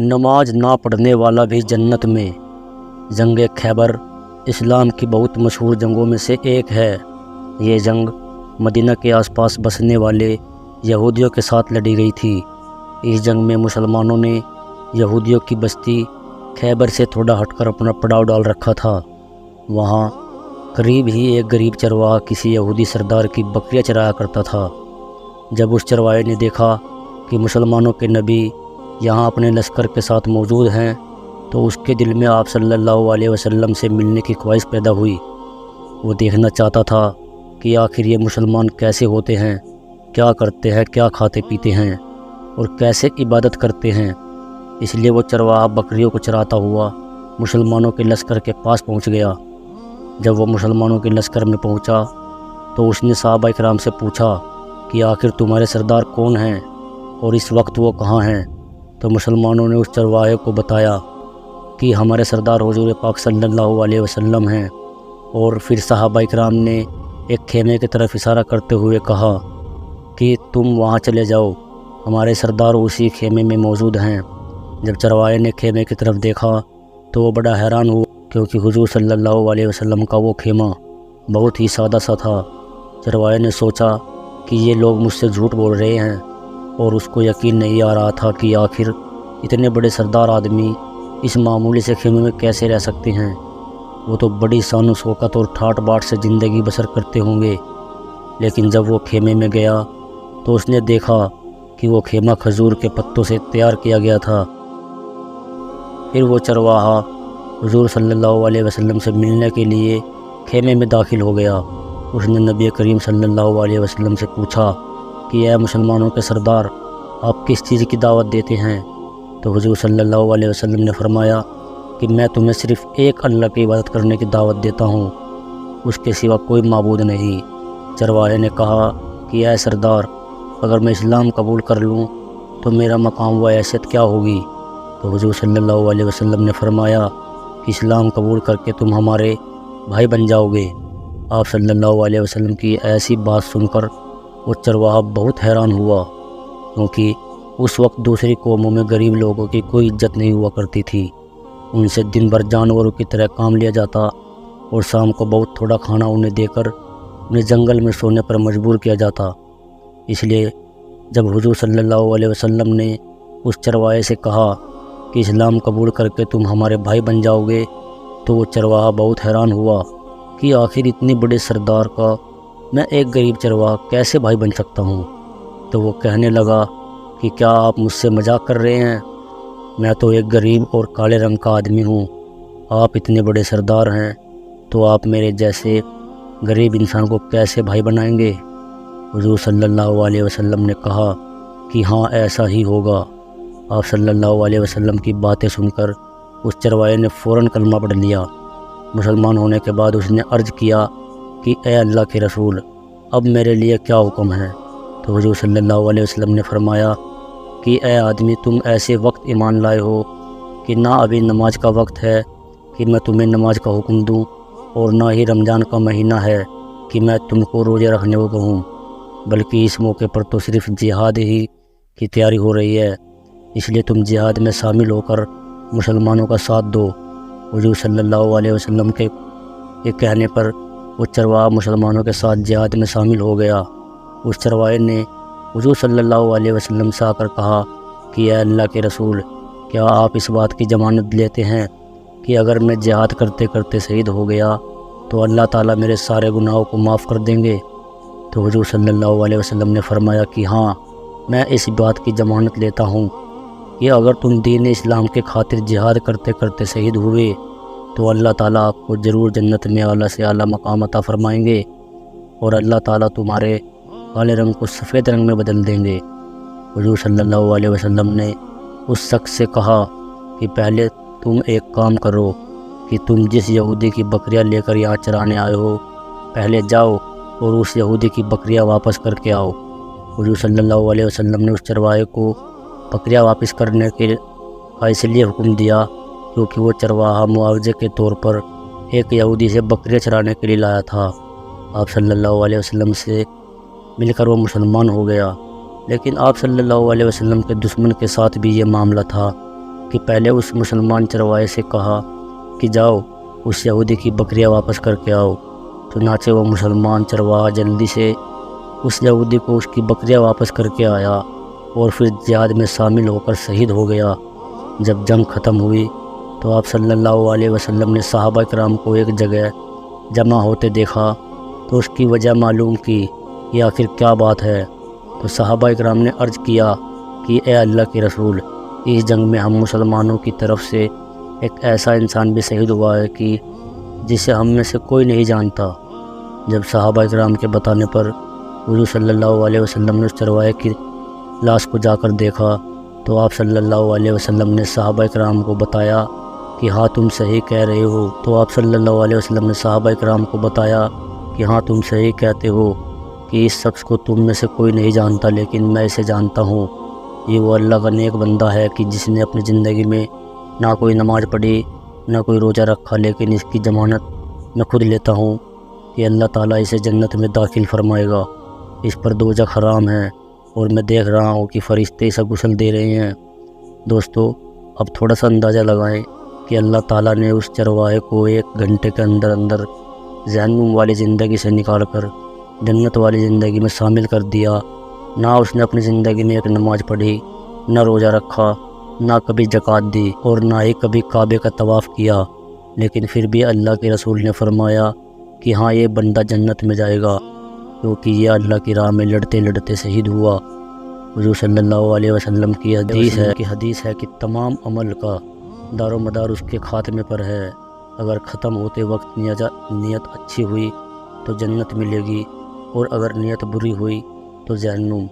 نماز نہ پڑھنے والا بھی جنت میں۔ جنگ خیبر اسلام کی بہت مشہور جنگوں میں سے ایک ہے۔ یہ جنگ مدینہ کے آس پاس بسنے والے یہودیوں کے ساتھ لڑی گئی تھی۔ اس جنگ میں مسلمانوں نے یہودیوں کی بستی خیبر سے تھوڑا ہٹ کر اپنا پڑاؤ ڈال رکھا تھا۔ وہاں قریب ہی ایک غریب چرواہا کسی یہودی سردار کی بکریاں چرایا کرتا تھا۔ جب اس چرواہے نے دیکھا کہ مسلمانوں کے نبی یہاں اپنے لشکر کے ساتھ موجود ہیں تو اس کے دل میں آپ صلی اللہ علیہ وسلم سے ملنے کی خواہش پیدا ہوئی۔ وہ دیکھنا چاہتا تھا کہ آخر یہ مسلمان کیسے ہوتے ہیں، کیا کرتے ہیں، کیا کھاتے پیتے ہیں اور کیسے عبادت کرتے ہیں۔ اس لیے وہ چرواہا بکریوں کو چراتا ہوا مسلمانوں کے لشکر کے پاس پہنچ گیا۔ جب وہ مسلمانوں کے لشکر میں پہنچا تو اس نے صحابہ اکرام سے پوچھا کہ آخر تمہارے سردار کون ہیں اور اس وقت وہ کہاں ہیں؟ تو مسلمانوں نے اس چرواہے کو بتایا کہ ہمارے سردار حضور پاک صلی اللہ علیہ وسلم ہیں، اور پھر صحابہ اکرام نے ایک خیمے کی طرف اشارہ کرتے ہوئے کہا کہ تم وہاں چلے جاؤ، ہمارے سردار اسی خیمے میں موجود ہیں۔ جب چرواہے نے خیمے کی طرف دیکھا تو وہ بڑا حیران ہوا، کیونکہ حضور صلی اللہ علیہ وسلم کا وہ خیمہ بہت ہی سادہ سا تھا۔ چرواہے نے سوچا کہ یہ لوگ مجھ سے جھوٹ بول رہے ہیں، اور اس کو یقین نہیں آ رہا تھا کہ آخر اتنے بڑے سردار آدمی اس معمولی سے خیمے میں کیسے رہ سکتے ہیں۔ وہ تو بڑی شان و شوکت اور ٹھاٹ باٹ سے زندگی بسر کرتے ہوں گے۔ لیکن جب وہ خیمے میں گیا تو اس نے دیکھا کہ وہ خیمہ کھجور کے پتوں سے تیار کیا گیا تھا۔ پھر وہ چرواہا حضور صلی اللہ علیہ وسلم سے ملنے کے لیے خیمے میں داخل ہو گیا۔ اس نے نبی کریم صلی اللہ علیہ وسلم سے پوچھا کہ اے مسلمانوں کے سردار، آپ کس چیز کی دعوت دیتے ہیں؟ تو حضور صلی اللہ علیہ وسلم نے فرمایا کہ میں تمہیں صرف ایک اللہ کی عبادت کرنے کی دعوت دیتا ہوں، اس کے سوا کوئی معبود نہیں۔ چرواہے نے کہا کہ اے سردار، اگر میں اسلام قبول کر لوں تو میرا مقام و حیثیت کیا ہوگی؟ تو حضور صلی اللہ علیہ وسلم نے فرمایا کہ اسلام قبول کر کے تم ہمارے بھائی بن جاؤ گے۔ آپ صلی اللہ علیہ وسلم کی ایسی بات سن کر وہ چرواہا بہت حیران ہوا، کیونکہ اس وقت دوسری قوموں میں غریب لوگوں کی کوئی عزت نہیں ہوا کرتی تھی۔ ان سے دن بھر جانوروں کی طرح کام لیا جاتا اور شام کو بہت تھوڑا کھانا انہیں دے کر انہیں جنگل میں سونے پر مجبور کیا جاتا۔ اس لیے جب حضور صلی اللہ علیہ وسلم نے اس چرواہے سے کہا کہ اسلام قبول کر کے تم ہمارے بھائی بن جاؤ گے تو وہ چرواہا بہت حیران ہوا کہ آخر اتنے بڑے سردار کا میں ایک غریب چرواہا کیسے بھائی بن سکتا ہوں؟ تو وہ کہنے لگا کہ کیا آپ مجھ سے مذاق کر رہے ہیں؟ میں تو ایک غریب اور کالے رنگ کا آدمی ہوں، آپ اتنے بڑے سردار ہیں تو آپ میرے جیسے غریب انسان کو کیسے بھائی بنائیں گے؟ حضور صلی اللہ علیہ وسلم نے کہا کہ ہاں ایسا ہی ہوگا۔ آپ صلی اللہ علیہ وسلم کی باتیں سن کر اس چرواہے نے فوراً کلمہ پڑھ لیا۔ مسلمان ہونے کے بعد اس نے عرض کیا کہ اے اللہ کے رسول، اب میرے لیے کیا حکم ہے؟ تو حضور صلی اللہ علیہ وسلم نے فرمایا کہ اے آدمی، تم ایسے وقت ایمان لائے ہو کہ نہ ابھی نماز کا وقت ہے کہ میں تمہیں نماز کا حکم دوں، اور نہ ہی رمضان کا مہینہ ہے کہ میں تم کو روزے رکھنے کو کہوں، بلکہ اس موقع پر تو صرف جہاد ہی کی تیاری ہو رہی ہے، اس لیے تم جہاد میں شامل ہو کر مسلمانوں کا ساتھ دو۔ حضور صلی اللہ علیہ وسلم کے کہنے پر وہ چرواہا مسلمانوں کے ساتھ جہاد میں شامل ہو گیا۔ اس چرواہے نے حضور صلی اللہ علیہ وسلم سے آ کر کہا کہ اے اللہ کے رسول، کیا آپ اس بات کی ضمانت لیتے ہیں کہ اگر میں جہاد کرتے کرتے شہید ہو گیا تو اللہ تعالیٰ میرے سارے گناہوں کو معاف کر دیں گے؟ تو حضور صلی اللہ علیہ وسلم نے فرمایا کہ ہاں، میں اس بات کی ضمانت لیتا ہوں کہ اگر تم دین اسلام کے خاطر جہاد کرتے کرتے شہید ہوئے تو اللہ تعالیٰ آپ کو ضرور جنت میں اعلیٰ سے اعلیٰ مقام عطا فرمائیں گے، اور اللہ تعالیٰ تمہارے کالے رنگ کو سفید رنگ میں بدل دیں گے۔ حضور صلی اللہ علیہ وسلم نے اس شخص سے کہا کہ پہلے تم ایک کام کرو کہ تم جس یہودی کی بکریاں لے کر یہاں چرانے آئے ہو، پہلے جاؤ اور اس یہودی کی بکریاں واپس کر کے آؤ۔ حضور صلی اللہ علیہ وسلم نے اس چرواہے کو بکریاں واپس کرنے کا اس لیے حکم دیا کیونکہ وہ چرواہا معاوضے کے طور پر ایک یہودی سے بکریاں چرانے کے لیے لایا تھا۔ آپ صلی اللہ علیہ وسلم سے مل کر وہ مسلمان ہو گیا، لیکن آپ صلی اللہ علیہ وسلم کے دشمن کے ساتھ بھی یہ معاملہ تھا۔ کہ پہلے اس مسلمان چرواہے سے کہا کہ جاؤ اس یہودی کی بکریاں واپس کر کے آؤ۔ چنانچہ وہ مسلمان چرواہا جلدی سے اس یہودی کو اس کی بکریاں واپس کر کے آیا اور پھر جہاد میں شامل ہو کر شہید ہو گیا۔ جب جنگ ختم ہوئی تو آپ صلی اللہ علیہ وسلم نے صحابہ کرام کو ایک جگہ جمع ہوتے دیکھا تو اس کی وجہ معلوم کی، یہ آخر کیا بات ہے؟ تو صحابہ کرام نے عرض کیا کہ اے اللہ کے رسول، اس جنگ میں ہم مسلمانوں کی طرف سے ایک ایسا انسان بھی شہید ہوا ہے کہ جسے ہم میں سے کوئی نہیں جانتا۔ جب صحابہ کرام کے بتانے پر حضور صلی اللہ علیہ وسلم نے اس چرواہے کی لاش کو جا کر دیکھا تو آپ صلی اللہ علیہ وسلم نے صحابہ کرام کو بتایا کہ ہاں تم صحیح کہہ رہے ہو۔ تو آپ صلی اللہ علیہ وسلم نے صحابہ کرام کو بتایا کہ ہاں تم صحیح کہتے ہو کہ اس شخص کو تم میں سے کوئی نہیں جانتا، لیکن میں اسے جانتا ہوں۔ یہ وہ اللہ کا نیک بندہ ہے کہ جس نے اپنی زندگی میں نہ کوئی نماز پڑھی نہ کوئی روزہ رکھا، لیکن اس کی ضمانت میں خود لیتا ہوں کہ اللہ تعالیٰ اسے جنت میں داخل فرمائے گا۔ اس پر دوزخ حرام ہے اور میں دیکھ رہا ہوں کہ فرشتے اسے غسل دے رہے ہیں۔ دوستو، اب تھوڑا سا اندازہ لگائیں کہ اللہ تعالیٰ نے اس چرواہے کو 1 گھنٹے کے اندر جہنم والی زندگی سے نکال کر جنت والی زندگی میں شامل کر دیا۔ نہ اس نے اپنی زندگی میں ایک نماز پڑھی، نہ روزہ رکھا، نہ کبھی زکوٰۃ دی اور نہ ہی کبھی کعبے کا طواف کیا، لیکن پھر بھی اللہ کے رسول نے فرمایا کہ ہاں یہ بندہ جنت میں جائے گا، کیونکہ یہ اللہ کی راہ میں لڑتے لڑتے شہید ہوا۔ حضور صلی اللہ علیہ وسلم کی حدیث ہے کہ تمام عمل کا دار و مدار اس کے خاتمے پر ہے۔ اگر ختم ہوتے وقت نیت اچھی ہوئی تو جنت ملے گی، اور اگر نیت بری ہوئی تو جہنم۔